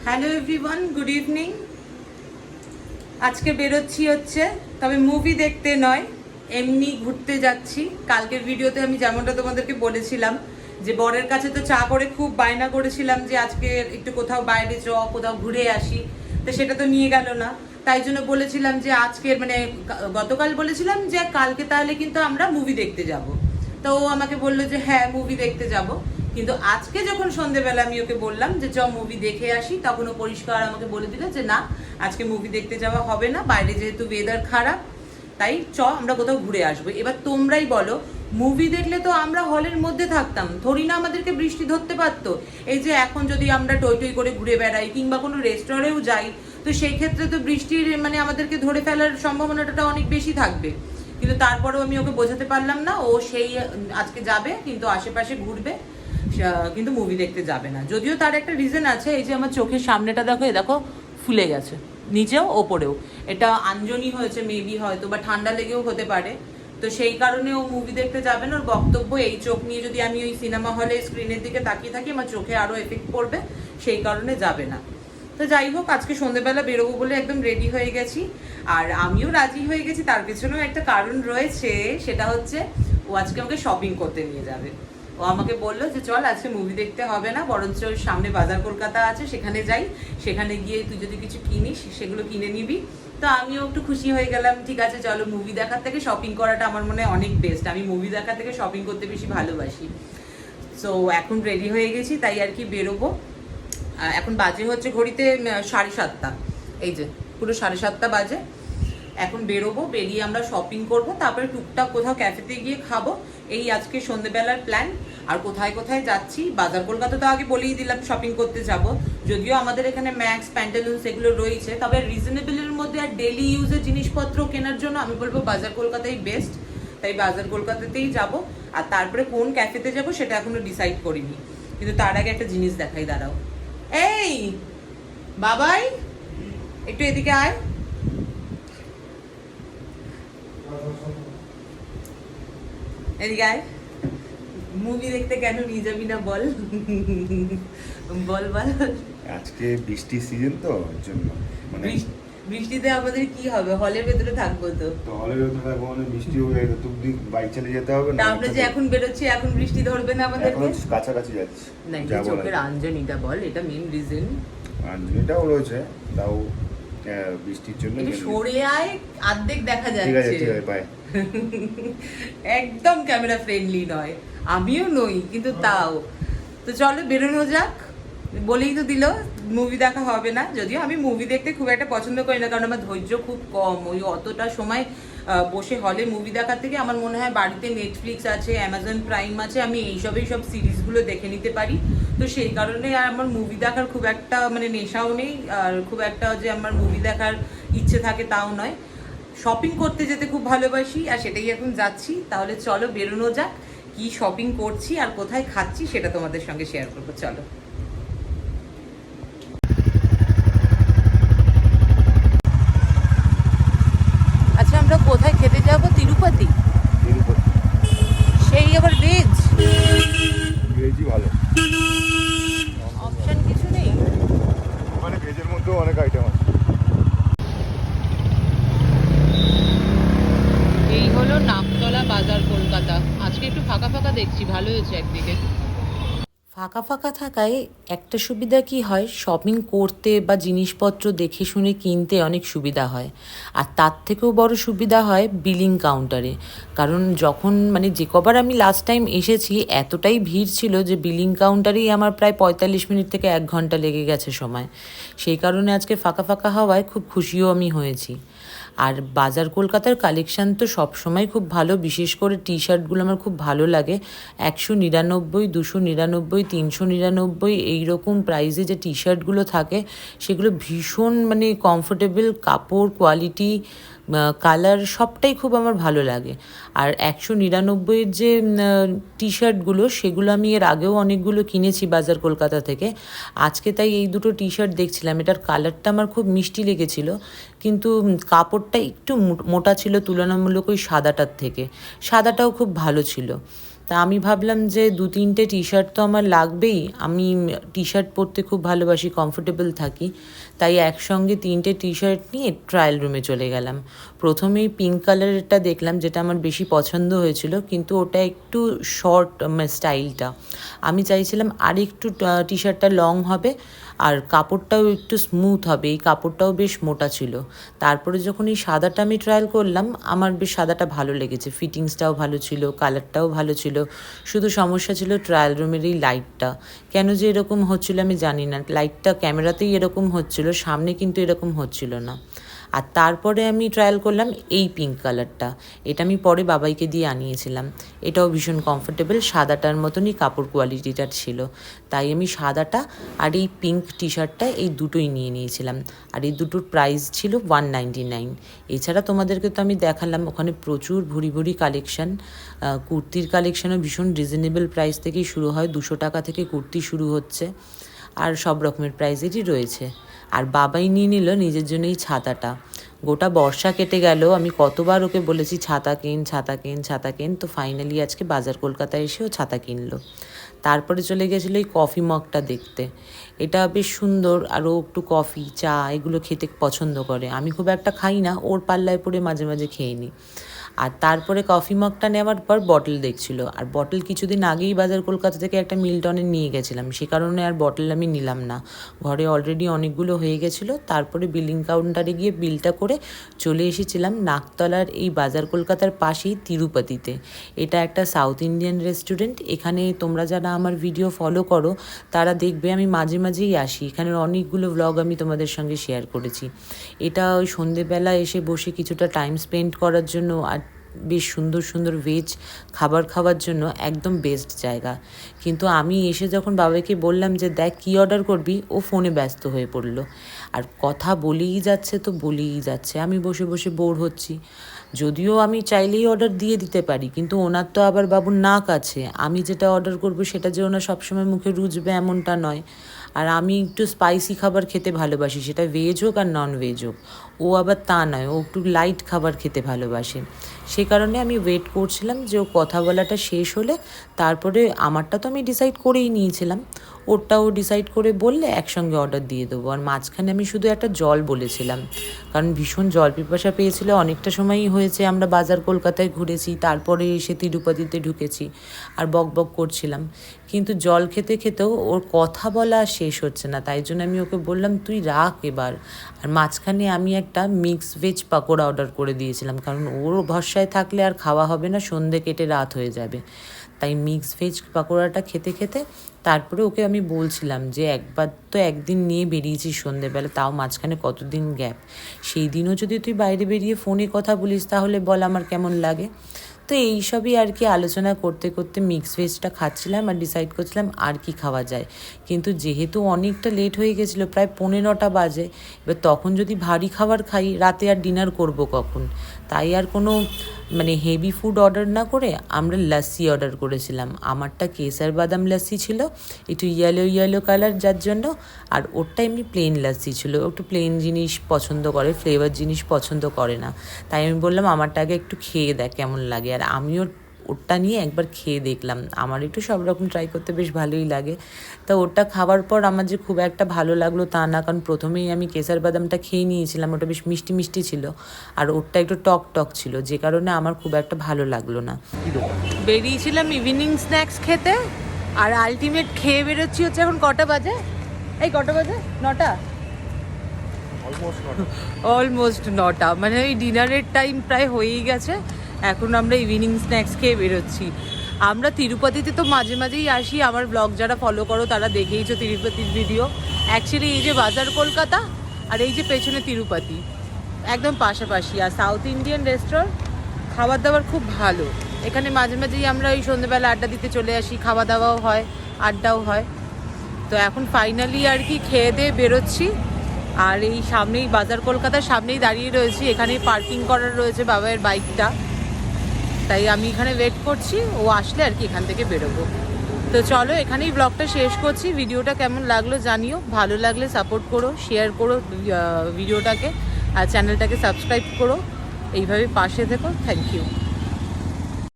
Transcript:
Hello everyone, good evening. আজকে বেরোচ্ছি হচ্ছে, তবে মুভি দেখতে নয়, এমনি ঘুরতে যাচ্ছি। কালকের ভিডিওতে আমি যেমনটা তোমাদেরকে বলেছিলাম যে বরের কাছে তো চা করে খুব বায়না করেছিলাম যে আজকে একটু কোথাও বাইরে কোথাও ঘুরে আসি, তো সেটা তো নিয়ে গেল না। তাই জন্য বলেছিলাম যে আজকের গতকাল বলেছিলাম যে কালকে তাহলে কিন্তু আমরা মুভি দেখতে যাব। তো ও আমাকে বললো যে হ্যাঁ মুভি দেখতে যাব। কিন্তু আজকে যখন সন্ধেবেলা আমি ওকে বললাম যে চ মুভি দেখে আসি, তখন ও পরিষ্কার আমাকে বলে দিল যে না, আজকে মুভি দেখতে যাওয়া হবে না, বাইরে যেহেতু ওয়েদার খারাপ, তাই চ আমরা কোথাও ঘুরে আসবো। এবার তোমরাই বলো, মুভি দেখলে তো আমরা হলের মধ্যে থাকতাম, থোড়ি না আমাদেরকে বৃষ্টি ধরতে পারতো। এই যে এখন যদি আমরা টই টই করে ঘুরে বেড়াই কিংবা কোনো রেস্টুরেন্টেও যাই, তো সেই ক্ষেত্রে তো বৃষ্টির আমাদেরকে ধরে ফেলার সম্ভাবনাটা অনেক বেশি থাকবে। কিন্তু তারপরেও আমি ওকে বোঝাতে পারলাম না। ও সেই আজকে যাবে কিন্তু আশেপাশে ঘুরবে, কিন্তু মুভি দেখতে যাবে না। যদিও তার একটা রিজন আছে, এই যে আমার চোখের সামনেটা দেখো, এ দেখো ফুলে গেছে, নিচেও ওপরেও। এটা আঞ্জনি হয়েছে মেবি, হয়তো বা ঠান্ডা লেগেও হতে পারে। তো সেই কারণে ও মুভি দেখতে যাবে না। ওর বক্তব্য, এই চোখ নিয়ে যদি আমি ওই সিনেমা হলে স্ক্রিনের দিকে তাকিয়ে থাকি আমার চোখে আরো এফেক্ট পড়বে, সেই কারণে যাবে না। তো যাই হোক, আজকে সন্ধ্যেবেলা বেরোবো বলে একদম রেডি হয়ে গেছি, আর আমিও রাজি হয়ে গেছি। তার পেছনেও একটা কারণ রয়েছে, সেটা হচ্ছে ও আজকে আমাকে শপিং করতে নিয়ে যাবে। ও আমাকে বললো যে চল আজকে মুভি দেখতে হবে না, বরঞ্চ সামনে বাজার কলকাতা আছে, সেখানে যাই, সেখানে গিয়ে তুই যদি কিছু কিনিস সেগুলো কিনে নিবি। তো আমিও একটু খুশি হয়ে গেলাম, ঠিক আছে চলো, মুভি দেখার থেকে শপিং করাটা আমার মনে হয় অনেক বেস্ট। আমি মুভি দেখার থেকে শপিং করতে বেশি ভালোবাসি। সো এখন রেডি হয়ে গেছি, তাই আর কি বেরোবো। এখন বাজে হচ্ছে ঘড়িতে 7:30, এই যে পুরো 7:30 বাজে। এখন বেরোবো, বেরিয়ে আমরা শপিং করব, তারপরে টুকটাক কোথাও ক্যাফেতে গিয়ে খাবো। এই আজকে সন্ধ্যেবেলার প্ল্যান। আর কোথায় কোথায় যাচ্ছি, বাজার কলকাতা তো আগে বলেই দিলাম শপিং করতে যাব। যদিও আমাদের এখানে ম্যাক্স, প্যান্টালুন্স এগুলো রয়েছে, তবে রিজনেবলের মধ্যে আর ডেলি ইউজের জিনিসপত্র কেনার জন্য আমি বলবো বাজার কলকাতাই বেস্ট। তাই বাজার কলকাতাতেই যাব। আর তারপরে কোন ক্যাফেতে যাব সেটা এখনো ডিসাইড করিনি। কিন্তু তার আগে একটা জিনিস দেখাই, দাঁড়াও। এই বাবাই, একটু এদিকে আয়। এদিকে আয়। মুভি দেখতে কেন নিয়ে যাবি না বল? বল বল। আজকে বৃষ্টির সিজন তো, ওর জন্য বৃষ্টিতে আমাদের কি হবে, হলের ভেতরে থাকবো তো। হলের ভেতরে থাকবো মানে বৃষ্টি হয়ে গেছে, তুমি বাইক চালিয়ে যেতে হবে না। আমরা যে এখন বেরোচ্ছি, এখন বৃষ্টি ধরবে না আমাদের? কাছাকাছি যাচ্ছি। না, চোখের আঞ্জনিটা বল, এটা মেইন রিজন। আঞ্জনিটাও রয়েছে, তাও বৃষ্টির জন্য সরে আয়, অর্ধেক দেখা যাচ্ছে। ঠিক আছে ঠিক আছে, বাই। একদম ক্যামেরা ফ্রেন্ডলি নয়, আমিও নই, কিন্তু তাও। তো চলো বেরোনো যাক। বলেই তো দিল মুভি দেখা হবে না। যদিও আমি মুভি দেখতে খুব একটা পছন্দ করি না, কারণ আমার ধৈর্য খুব কম। ওই অতটা সময় বসে হলে মুভি দেখার থেকে আমার মনে হয় বাড়িতে নেটফ্লিক্স আছে, অ্যামাজন প্রাইম আছে, আমি সব সিরিজগুলো দেখে নিতে পারি। তো সেই কারণে আর আমার মুভি দেখার খুব একটা নেশাও নেই, আর খুব একটা যে আমার মুভি দেখার ইচ্ছে থাকে তাও নয়। শপিং করতে যেতে খুব ভালোবাসি, আর সেটাই এখন যাচ্ছি। তাহলে চলো বেরোনো যাক। কি শপিং করছি আর কোথায় খাচ্ছি সেটা তোমাদের সঙ্গে শেয়ার করবো, চলো। আচ্ছা, আমরা কোথায় খেতে যাব? তিরুপতি? সেই আবার ভেজ? ভেজই ভালো, অপশন কিছু নেই? মানে ভেজের মধ্যেও অনেক আইটেম আছে। এই হলো নামতলা বাজার কলকাতা। আজকে একটু ফাঁকা ফাঁকা দেখছি, ভালো হয়েছে একদিকে। ফাঁকা ফাঁকা থাকায় একটা সুবিধা কি হয়, শপিং করতে বা জিনিসপত্র দেখে শুনে কিনতে অনেক সুবিধা হয়। আর তার থেকেও বড় সুবিধা হয় বিলিং কাউন্টারে। কারণ যখন যে কবার আমি লাস্ট টাইম এসেছি, এতটাই ভিড় ছিল যে বিলিং কাউন্টারেই আমার প্রায় 45 মিনিট থেকে 1 ঘন্টা লেগে গেছে সময়। সেই কারণে আজকে ফাঁকা ফাঁকা হওয়ায় খুব খুশিও আমি হয়েছি। আর বাজার কলকাতার কালেকশান তো সবসময় খুব ভালো, বিশেষ করে টি শার্টগুলো আমার খুব ভালো লাগে। 199, 299, 399 এইরকম প্রাইসে যে টি শার্টগুলো থাকে সেগুলো ভীষণ কমফোর্টেবল, কাপড় কোয়ালিটি, কালার সবটাই খুব আমার ভালো লাগে। আর 199-এর যে টি শার্টগুলো, সেগুলো আমি এর আগেও অনেকগুলো কিনেছি বাজার কলকাতা থেকে। আজকে তাই এই দুটো টি শার্ট দেখছিলাম, এটার কালারটা আমার খুব মিষ্টি লেগেছিল, কিন্তু কাপড়টা একটু মোটা ছিল তুলনামূলক ওই সাদাটার থেকে। সাদাটাও খুব ভালো ছিল। তা আমি ভাবলাম যে 2-3টে টি শার্ট তো আমার লাগবেই, আমি টি শার্ট পরতে খুব ভালোবাসি, কমফোর্টেবল থাকি, তাই একসঙ্গে 3টে টি শার্ট নিয়ে ট্রায়াল রুমে চলে গেলাম। প্রথমেই পিঙ্ক কালারেরটা দেখলাম, যেটা আমার বেশি পছন্দ হয়েছিল, কিন্তু ওটা একটু শর্ট স্টাইলটা, আমি চাইছিলাম আর একটু টি শার্টটা লং হবে আর কাপড়টাও একটু স্মুথ হবে, এই কাপড়টাও বেশ মোটা ছিল। তারপরে যখন এই সাদাটা আমি ট্রায়াল করলাম, আমার বেশ সাদাটা ভালো লেগেছে, ফিটিংসটাও ভালো ছিল, কালারটাও ভালো ছিল। শুধু সমস্যা ছিল ট্রায়াল রুমের এই লাইটটা, কেন যে এরকম হচ্ছিল আমি জানি না, লাইটটা ক্যামেরাতেই এরকম হচ্ছিল, সামনে কিন্তু এরকম হচ্ছিল না। আর তারপরে আমি ট্রায়াল করলাম এই পিঙ্ক কালারটা, এটা আমি পরে বাবাইকে দিয়ে আনিয়েছিলাম, এটাও ভীষণ কমফোর্টেবল, সাদাটার মতনই কাপড় কোয়ালিটিটা ছিল। তাই আমি সাদাটা আর এই পিঙ্ক টি শার্টটা এই দুটোই নিয়ে নিয়েছিলাম, আর এই দুটোর প্রাইস ছিল 199। এছাড়া তোমাদেরকে তো আমি দেখালাম ওখানে প্রচুর ভুরি ভুরি কালেকশান, কুর্তির কালেকশানও ভীষণ রিজনেবল প্রাইস থেকেই শুরু হয়, 200 টাকা থেকে কুর্তি শুরু হচ্ছে, আর সব রকমের প্রাইসেরই রয়েছে। আর বাবাই নিয়ে নিল নিজের জন্য এই ছাতাটা। গোটা বর্ষা কেটে গেল, আমি কতবার ওকে বলেছি ছাতা কেন ছাতা কেন ছাতা কেন, তো ফাইনালি আজকে বাজার কলকাতায় এসেও ছাতা কিনলো। তারপরে চলে গেছিলো এই কফি মগটা দেখতে, এটা বেশ সুন্দর, আর ও একটু কফি চা এগুলো খেতে পছন্দ করে, আমি খুব একটা খাই না, ওর পাল্লায় পড়ে মাঝে মাঝে খেয়ে নিই। আর তারপরে কফি মগটা নেওয়ার পর বটল দেখছিল, আর বটল কিছুদিন আগেই বাজার কলকাতা থেকে একটা মিল্টনে নিয়ে গেছিলাম, সে কারণে আর বটল আমি নিলাম না, ঘরে অলরেডি অনেকগুলো হয়ে গেছিলো। তারপরে বিলিং কাউন্টারে গিয়ে বিলটা করে চলে এসেছিলাম নাকতলার এই বাজার কলকাতার পাশেই তিরুপতিতে। এটা একটা সাউথ ইন্ডিয়ান রেস্টুরেন্ট, এখানে তোমরা যারা আমার ভিডিও ফলো করো তারা দেখবে আমি মাঝে মাঝেই আসি, এখানের অনেকগুলো ভ্লগ আমি তোমাদের সঙ্গে শেয়ার করেছি। এটা ওই সন্ধেবেলা এসে বসে কিছুটা টাইম স্পেন্ড করার জন্য আর বেশ সুন্দর সুন্দর ভেজ খাবার খাওয়ার জন্য একদম বেস্ট জায়গা। কিন্তু আমি এসে যখন বাবাকে বললাম যে দেখ কী অর্ডার করবি, ও ফোনে ব্যস্ত হয়ে পড়লো, আর কথা বলেই যাচ্ছে তো বলেই যাচ্ছে, আমি বসে বসে বোর হচ্ছি। যদিও আমি চাইলেই অর্ডার দিয়ে দিতে পারি, কিন্তু ওনার তো আবার বাবুর নাক আছে, আমি যেটা অর্ডার করবো সেটা যে ওনার সবসময় মুখে রুজবে এমনটা নয়। আর আমি একটু স্পাইসি খাবার খেতে ভালোবাসি, সেটা ভেজ হোক আর নন ভেজ হোক, ও আবার তা নয়, ও একটু লাইট খাবার খেতে ভালোবাসে। সে কারণে আমি ওয়েট করছিলাম যে ও কথা বলাটা শেষ হলে তারপরে, আমারটা তো আমি ডিসাইড করেই নিয়েছিলাম, ওরটাও ডিসাইড করে বললে একসঙ্গে অর্ডার দিয়ে দেবো। আর মাঝখানে আমি শুধু একটা জল বলেছিলাম, কারণ ভীষণ জল পিপাসা পেয়েছিল, অনেকটা সময়ই হয়েছে আমরা বাজার কলকাতায় ঘুরেছি, তারপরে এসে তিরুপতিতে ঢুকেছি, আর বক বক করছিলাম, কিন্তু জল খেতে খেতেও ওর কথা বলা শেষ হচ্ছে না, তাই জন্য আমি ওকে বললাম তুই রাখ এবার। আর মাঝখানে আমি একটা মিক্স ভেজ পাকোড়া অর্ডার করে দিয়েছিলাম, কারণ ওর ভরসায় থাকলে আর খাওয়া হবে না, সন্ধে কেটে রাত হয়ে যাবে। তাই মিক্স ভেজ পাকোড়াটা খেতে খেতে তারপরে ওকে আমি বলছিলাম যে একবার তো একদিন নিয়ে বেরিয়েছিস সন্ধেবেলা, তাও মাঝখানে কতদিন গ্যাপ, সেই দিনও যদি তুই বাইরে বেরিয়ে ফোনে কথা বলিস তাহলে বল আমার কেমন লাগে। তো এইসবই আর কি আলোচনা করতে করতে মিক্স ভেজটা খাচ্ছিলাম আর ডিসাইড করছিলাম আর কি খাওয়া যায়। কিন্তু যেহেতু অনেকটা লেট হয়ে গেছিলো, প্রায় 9:45 বাজে, এবার তখন যদি ভারী খাবার খাই রাতে আর ডিনার করব কখন, তাই আর কোনো হেভি ফুড অর্ডার না করে আমরা লাস্সি অর্ডার করেছিলাম। আমারটা কেসার বাদাম লাস্সি ছিল, একটু ইয়েলো কালার যার জন্য, আর ওরটা এমনি প্লেন লাস্সি ছিল, একটু প্লেন জিনিস পছন্দ করে, ফ্লেভার জিনিস পছন্দ করে না, তাই আমি বললাম আমারটা আগে একটু খেয়ে দেখ কেমন লাগে। আর আমিও ওরটা নিয়ে একবার খেয়ে দেখলাম, আমার একটু সব রকম ট্রাই করতে বেশ ভালোই লাগে। তা ওটা খাওয়ার পর আমার যে খুব একটা ভালো লাগলো তা না, কারণ প্রথমেই আমি কেসার বাদামটা খেয়ে নিয়েছিলাম, ওটা বেশ মিষ্টি মিষ্টি ছিল, আর ওরটা একটু টক টক ছিল, যে কারণে আমার খুব একটা ভালো লাগলো না। বেরিয়েছিলাম ইভিনিং স্ন্যাক্স খেতে, আর আলটিমেট খেয়ে বেরোচ্ছি হচ্ছে এখন কটা বাজে, এই কটা বাজে 9টা, অলমোস্ট 9টা, মানে ওই ডিনারের টাইম প্রায় হয়েই গেছে, এখন আমরা ইভিনিং স্ন্যাক্স খেয়ে বেরোচ্ছি। আমরা তিরুপতিতে তো মাঝে মাঝেই আসি, আমার ব্লগ যারা ফলো করো তারা দেখেইছো তিরুপতির ভিডিও। অ্যাকচুয়ালি এই যে বাজার কলকাতা আর এই যে পেছনে তিরুপতি একদম পাশাপাশি, আর সাউথ ইন্ডিয়ান রেস্টুরেন্ট, খাবার দাবার খুব ভালো, এখানে মাঝে মাঝেই আমরা ওই সন্ধ্যেবেলা আড্ডা দিতে চলে আসি, খাওয়া দাওয়াও হয় আড্ডাও হয়। তো এখন ফাইনালি আর কি খেয়ে দিয়ে বেরোচ্ছি, আর এই সামনেই বাজার কলকাতার সামনেই দাঁড়িয়ে রয়েছি, এখানেই পার্কিং করার রয়েছে বাবার বাইকটা, তাই আমি এখানে ওয়েট করছি, ও আসলে আর কি এখান থেকে বেরোবো। তো চলো এখানেই ব্লগটা শেষ করছি, ভিডিওটা কেমন লাগলো জানিও, ভালো লাগলে সাপোর্ট করো, শেয়ার করো ভিডিওটাকে, আর চ্যানেলটাকে সাবস্ক্রাইব করো, এইভাবে পাশে থেকো। Thank you.